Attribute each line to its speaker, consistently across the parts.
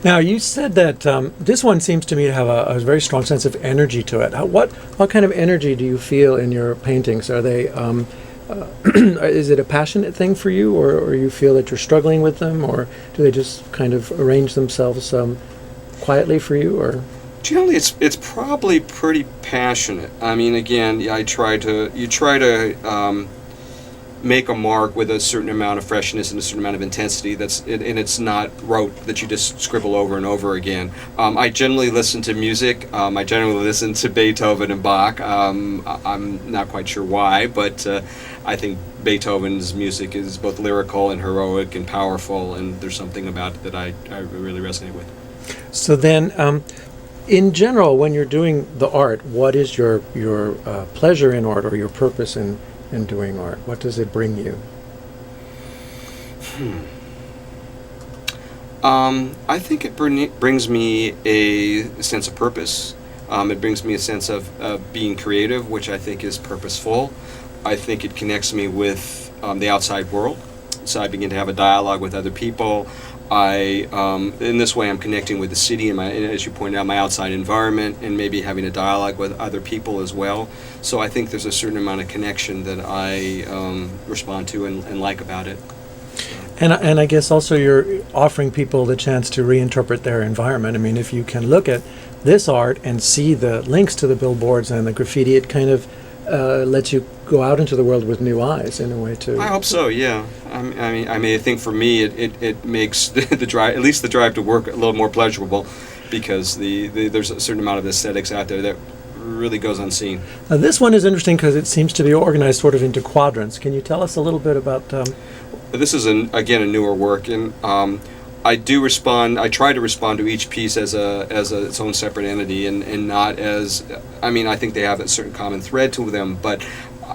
Speaker 1: Now, you said that this one seems to me to have a very strong sense of energy to it. What kind of energy do you feel in your paintings? Are they is it a passionate thing for you, or you feel that you're struggling with them, or do they just kind of arrange themselves quietly for you, or?
Speaker 2: Generally, it's probably pretty passionate. I mean, again, you try to make a mark with a certain amount of freshness and a certain amount of intensity. And it's not rote that you just scribble over and over again. I generally listen to music. I generally listen to Beethoven and Bach. I'm not quite sure why, but I think Beethoven's music is both lyrical and heroic and powerful, and there's something about it that I really resonate with.
Speaker 1: So then, in general, when you're doing the art, what is your pleasure in art, or your purpose in doing art? What does it bring you?
Speaker 2: I think it brings me a sense of purpose. It brings me a sense of being creative, which I think is purposeful. I think it connects me with the outside world, so I begin to have a dialogue with other people. In this way, I'm connecting with the city and as you pointed out, my outside environment, and maybe having a dialogue with other people as well. So I think there's a certain amount of connection that I respond to and like about it.
Speaker 1: And I guess also you're offering people the chance to reinterpret their environment. I mean, if you can look at this art and see the links to the billboards and the graffiti, it kind of lets you go out into the world with new eyes in a way too.
Speaker 2: I hope so. Yeah. I think for me, it makes the drive, at least the drive to work, a little more pleasurable, because there's a certain amount of aesthetics out there that really goes unseen.
Speaker 1: This one is interesting because it seems to be organized sort of into quadrants. Can you tell us a little bit about?
Speaker 2: This is again a newer work, and I try to respond to each piece as its own separate entity, and not as. I think they have a certain common thread to them, but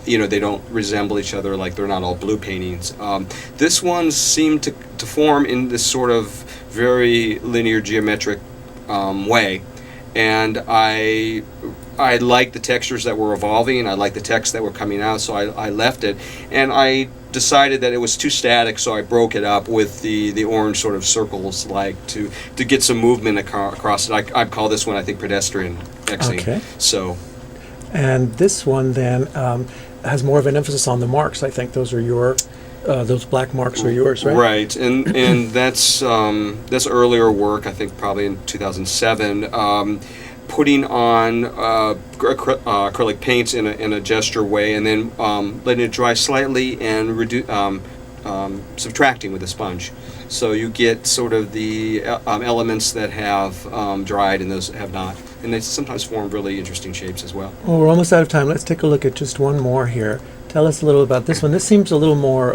Speaker 2: they don't resemble each other, like they're not all blue paintings. This one seemed to form in this sort of very linear geometric way, and I liked the textures that were evolving. I liked the text that were coming out, so I left it, and I decided that it was too static, so I broke it up with the orange sort of circles, like to get some movement across it. I call this one, I think, pedestrian Xing. Okay. So.
Speaker 1: And this one then has more of an emphasis on the marks. I think those are those black marks are yours, right?
Speaker 2: Right, and that's earlier work. I think probably in 2007. Putting on acrylic paints in a gesture way, and then letting it dry slightly and subtracting with a sponge. So you get sort of the elements that have dried and those have not. And they sometimes form really interesting shapes as well.
Speaker 1: Well, we're almost out of time. Let's take a look at just one more here. Tell us a little about this one. This seems a little more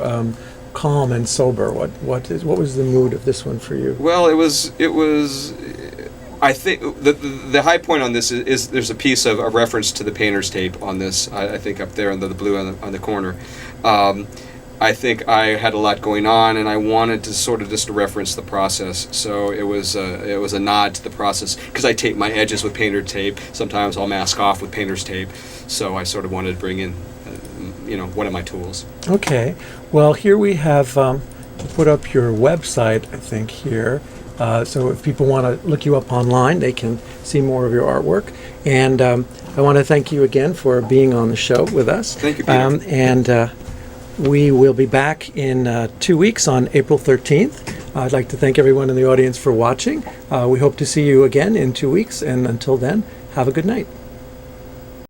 Speaker 1: calm and sober. What was the mood of this one for you?
Speaker 2: Well, it was. I think the high point on this is there's a piece of a reference to the painter's tape on this. I think up there under the blue on the corner. I think I had a lot going on, and I wanted to sort of just reference the process. So it was a nod to the process, because I tape my edges with painter tape. Sometimes I'll mask off with painter's tape. So I sort of wanted to bring in, one of my tools.
Speaker 1: Okay. Well, here we have put up your website, I think, here. So if people want to look you up online, they can see more of your artwork. And I want to thank you again for being on the show with us.
Speaker 2: Thank you, Peter.
Speaker 1: We will be back in 2 weeks on April 13th. I'd like to thank everyone in the audience for watching. We hope to see you again in 2 weeks, and until then, have a good night.